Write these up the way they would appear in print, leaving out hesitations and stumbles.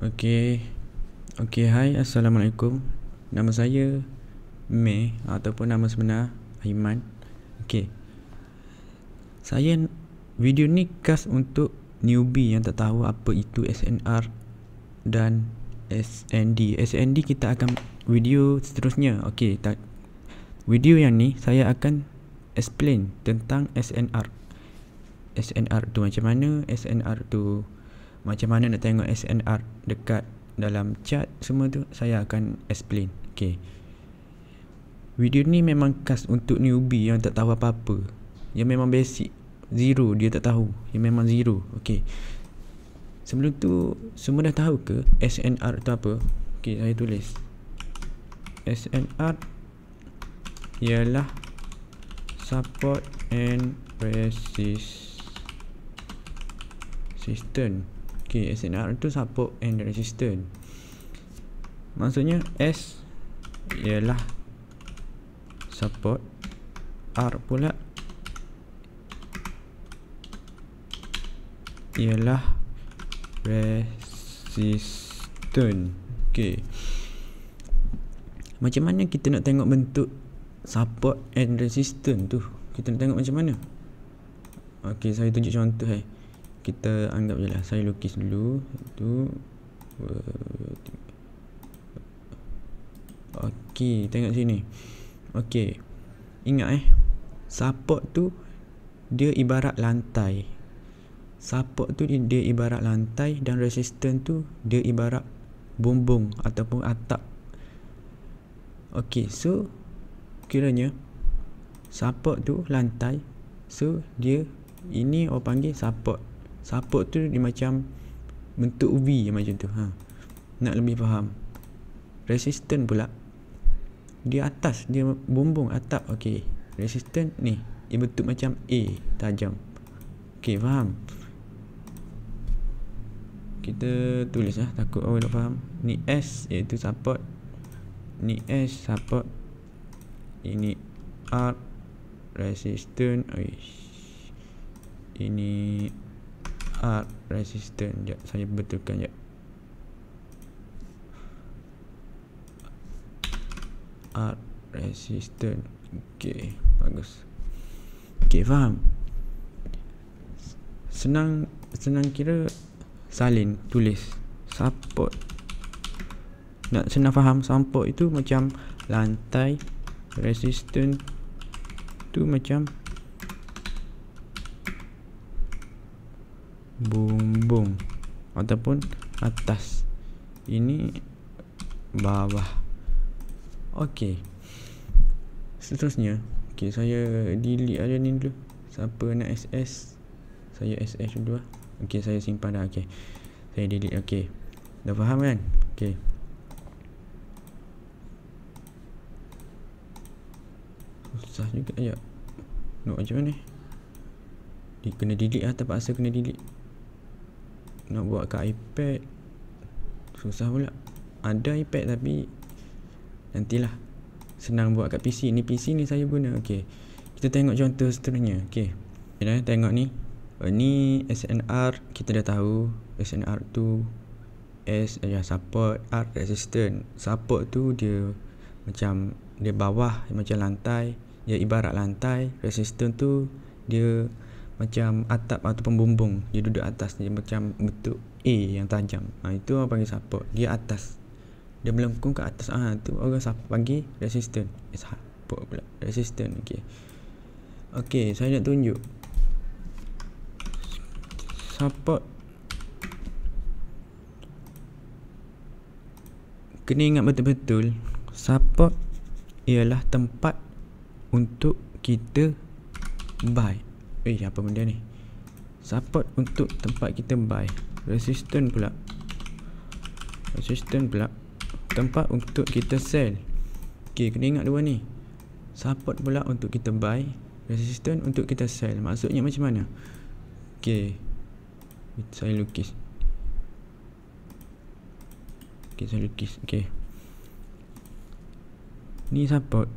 Okey. Hai, Assalamualaikum. Nama saya May ataupun nama sebenar Aiman. Okey. Video ni khas untuk newbie yang tak tahu apa itu SNR dan SND. SND kita akan video seterusnya. Okey, video yang ni saya akan explain tentang SNR. SNR tu macam mana, SNR tu macam mana nak tengok SNR dekat dalam chart, semua tu saya akan explain. Okay, video ni memang khas untuk newbie yang tak tahu apa-apa, yang memang basic, zero, dia tak tahu, yang memang zero. Okay, sebelum tu semua dah tahu ke SNR tu apa? Okay, saya tulis SNR ialah support and resistance. Okay, SNR tu support and resistance. Maksudnya S ialah support, R pula ialah resistance. Okay, macam mana kita nak tengok bentuk support and resistance tu? Kita nak tengok macam mana? Okay, saya tunjuk contoh. Kita anggap je lah, saya lukis dulu tu. Okey, tengok sini. Okey, ingat support tu dia ibarat lantai. Support tu dia ibarat lantai, dan resistance tu dia ibarat bumbung ataupun atap. Okey, so kiranya support tu lantai, so dia, ini orang panggil support. Support tu dia macam bentuk V macam tu. Nak lebih faham. Resistance pula dia atas, dia bumbung atap. Okey, resistance ni dia bentuk macam A, tajam. Okey, faham? Kita tulis takut orang tak faham. Ni S iaitu support, ni S support, ini R resistance, ini R resistance. Sekejap, saya betulkan sekejap. R resistance. Okey, bagus. Okey, faham? Senang kira salin, tulis support. Nak senang faham, support itu macam lantai, resistance tu macam bumbung ataupun atas, ini bawah. Okey, seterusnya. Okey, saya delete aja ni dulu. Siapa nak SS, saya SS dulu. Okey, saya simpan dah. Okey, saya delete. Okey, dah faham kan? Okey, susah juga ya. Nak macam mana? Dia kena delete terpaksa kena delete. Nak buat kat iPad susah pula. Ada iPad tapi nantilah. Senang buat kat PC. Ni PC ni saya guna. Okey, kita tengok contoh seterusnya. Okey, kita tengok ni. Ni SNR kita dah tahu. SNR tu S adalah support, R resistance. Support tu dia macam dia bawah, macam lantai, dia ibarat lantai. Resistance tu dia macam atap ataupun bumbung, dia duduk atas, dia macam bentuk A yang tajam. Itu orang panggil support, dia atas, dia melengkung ke atas. Tu orang panggil resistance. Support pula resistance. Okey, saya nak tunjuk support. Kena ingat betul-betul, support ialah tempat untuk kita buy. Apa benda ni? Support untuk tempat kita buy. Resistance pula tempat untuk kita sell. Okey, kena ingat dua ni. Support pula untuk kita buy, resistance untuk kita sell. Maksudnya macam mana? Okey, saya lukis. Okey, ni support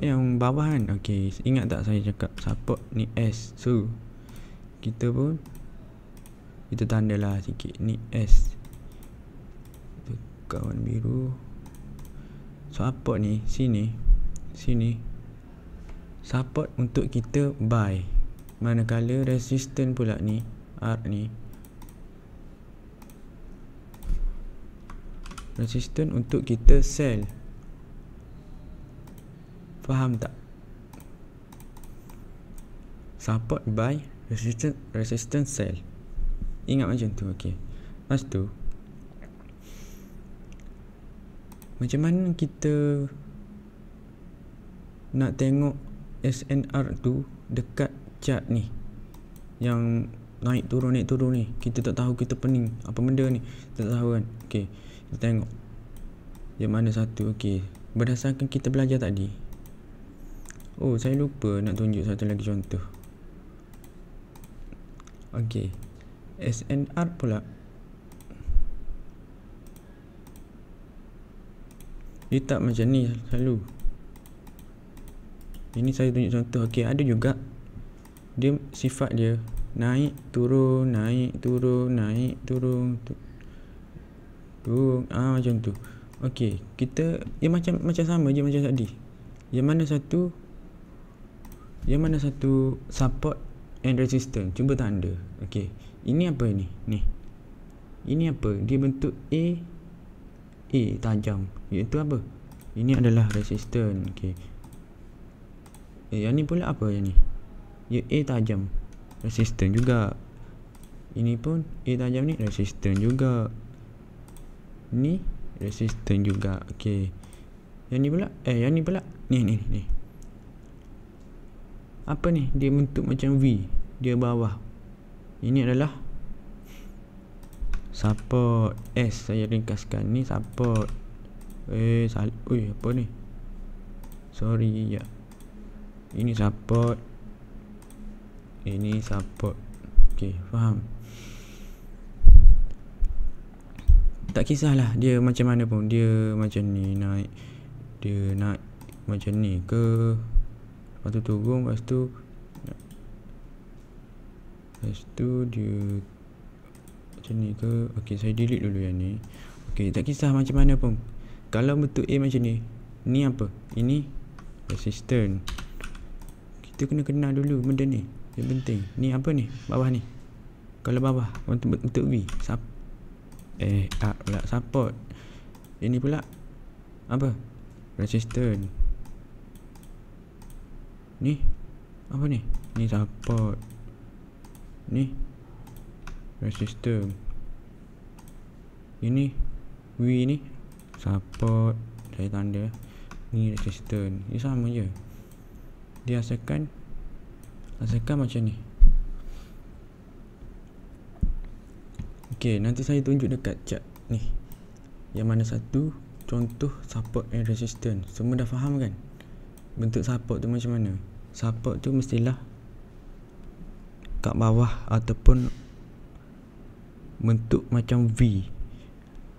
yang bawah kan. Okey, ingat tak saya cakap support ni S. So kita pun kita tandalah sikit. Ni S, kawan biru. Support ni sini support untuk kita buy, manakala resistance pula ni R ni resistance untuk kita sell. Faham tak? Support buy, resistance sell. Ingat macam tu. Okey. Lepas tu macam mana kita nak tengok SNR tu dekat chart ni yang naik turun ni? Kita tak tahu, kita pening apa benda ni, tak tahu kan. Okey, kita tengok yang mana satu. Okey, berdasarkan kita belajar tadi. Oh, saya lupa nak tunjuk satu lagi contoh. Okey, SNR pula dia tak macam ni selalu. Ini saya tunjuk contoh. Okey, ada juga dia sifat dia naik turun, naik turun, naik turun, turun. Macam tu. Okey, kita macam sama je macam tadi. Yang mana satu support and resistance. Cuba tanda. Okey, ini apa ni? Ini apa? Dia bentuk A tajam, iaitu apa? Ini adalah resistance. Okey, yang ni pula apa yang ni? Ya, A tajam, resistance juga. Ini pun A tajam ni resistance juga. Ni resistance juga. Okey, yang ni pula ni apa ni? Dia bentuk macam V, dia bawah. Ini adalah support. S saya ringkaskan, ni support. Apa ni? Sorry ya. Ini support, ini support. Okey, faham? Tak kisahlah dia macam mana pun, dia macam ni naik, dia naik macam ni ke, lepas tu turun, lepas tu dia macam ni ke. Okey, saya delete dulu yang ni. Okey, tak kisah macam mana pun, kalau bentuk A macam ni, ni apa? Ini resistance. Kita kena kenal dulu benda ni, yang penting. Ni apa ni? Bawah ni. Kalau bawah bentuk V, pula support. Ini pula apa? Resistance. Ni apa ni? Ni support, ni resistance. Ini V ni support, saya tanda. Ni resistance. Ni sama je. Dia asalkan macam ni. Okey, nanti saya tunjuk dekat chart ni yang mana satu contoh support and resistance. Semua dah faham kan bentuk support tu macam mana? Support tu mestilah kat bawah ataupun bentuk macam V.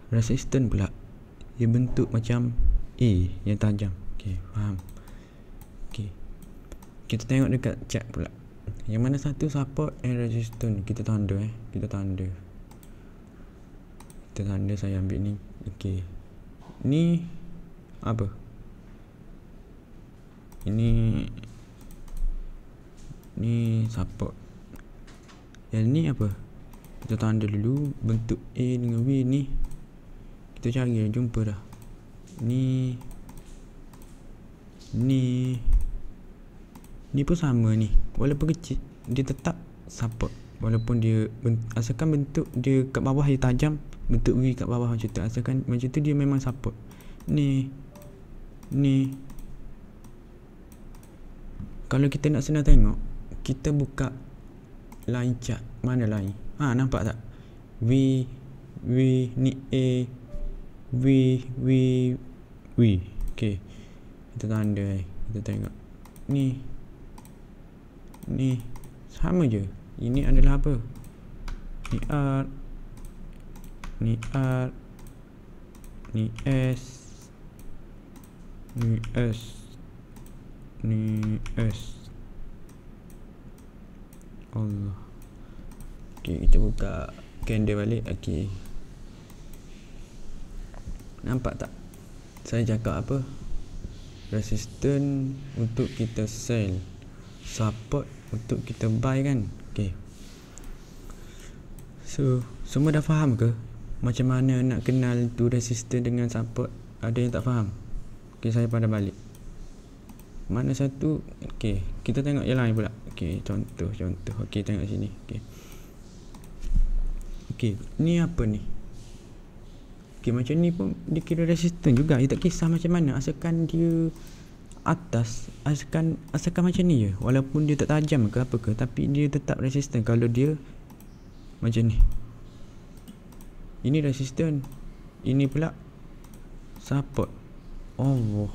Resistance pula dia bentuk macam A yang tajam. Okey, faham? Okey, kita tengok dekat chart pula yang mana satu support and resistance. Kita tanda kita tanda saya ambil ni. Okey, ni apa? Ini support. Yang ni apa? Kita tanda dulu bentuk A dengan V ni. Kita cari, jumpa dah. Ni pun sama ni. Walaupun kecil, dia tetap support. Walaupun dia asalkan bentuk dia kat bawah dia tajam, bentuk V kat bawah macam tu, asalkan macam tu dia memang support. Ni kalau kita nak senang tengok, kita buka line chart. Mana line? Nampak tak? V ni A, V. Okey, kita tanda. Kita tengok ni sama je. Ini adalah apa? Ni R, ni S, ni S. Allah. Okey, kita buka scan dia balik. Okay, nampak tak saya cakap apa? Resistance untuk kita sell, support untuk kita buy kan. Okay, so semua dah faham ke macam mana nak kenal tu resistance dengan support? Ada yang tak faham? Okay, saya pada balik. Mana satu? Okay, kita tengok yang lain pula. Okay, contoh. Okay, tengok sini. Okay, ni apa ni? Okay, macam ni pun dikira resistant juga. Dia tak kisah macam mana, asalkan dia atas, asalkan macam ni je. Walaupun dia tak tajam ke apa ke, tapi dia tetap resistant. Kalau dia macam ni, ini resistant, ini pula support. Oh,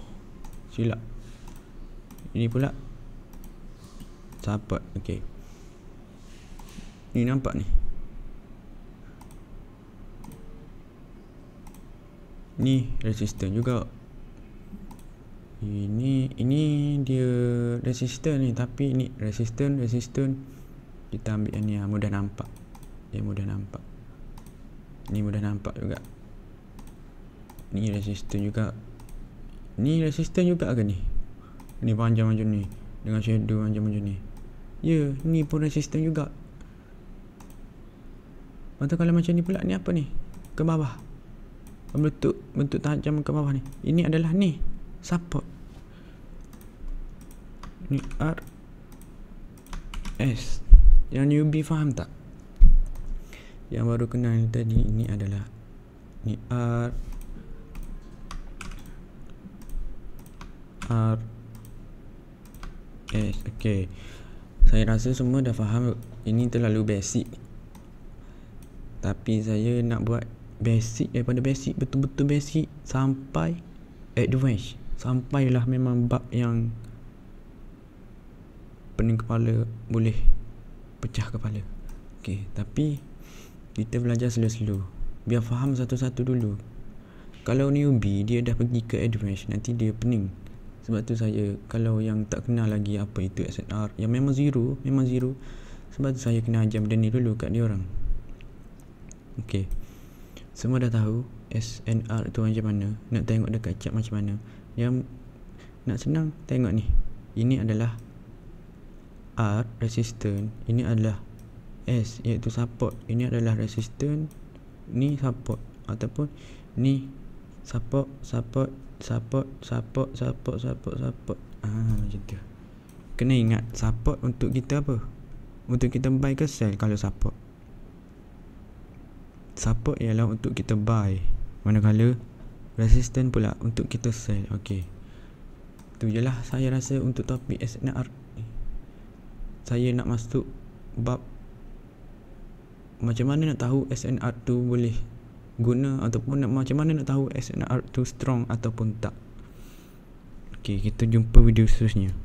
silap. Ini pula support. Okay, ni nampak ni, ni resistant juga. Ini dia resistant ni, tapi ni resistant. Kita ambil yang ni, mudah nampak. Mudah nampak. Ni mudah nampak juga. Ni resistant juga. Ni resistant juga ke ni? Ni panjang macam ni, dengan shadow macam ni. Ya, ni pun resistant juga. Atau kalau macam ni pula, ni apa ni? Ke bawah, bentuk tajam ke bawah ni. Ini adalah ni support. Ni RS. Yang newbie faham tak? Yang baru kenal tadi, ini adalah ni RS. Okay, saya rasa semua dah faham. Ini terlalu basic, tapi saya nak buat basic daripada basic, betul-betul basic sampai advance. Sampailah memang bab yang pening kepala, boleh pecah kepala. Okay, tapi kita belajar slow-slow, biar faham satu-satu dulu. Kalau newbie dia dah pergi ke advance, nanti dia pening. Sebab tu saya, kalau yang tak kenal lagi apa itu SNR, yang memang zero, sebab tu saya kena ajar benda ni dulu kat dia orang. Okay, semua dah tahu SNR tu macam mana. Nak tengok dekat chart macam mana. Yang nak senang, tengok ni. Ini adalah R, resistance. Ini adalah S, iaitu support. Ini adalah resistance, ni support. Ataupun ni support. Macam tu. Kena ingat, support untuk kita apa? Untuk kita buy ke sell. Kalau support ialah untuk kita buy, manakala resistance pula untuk kita sell. Okay, tu je lah saya rasa untuk topik SNR. Saya nak masuk bab macam mana nak tahu SNR tu boleh guna, ataupun macam mana nak tahu SNR tu strong ataupun tak. Okay, kita jumpa video seterusnya.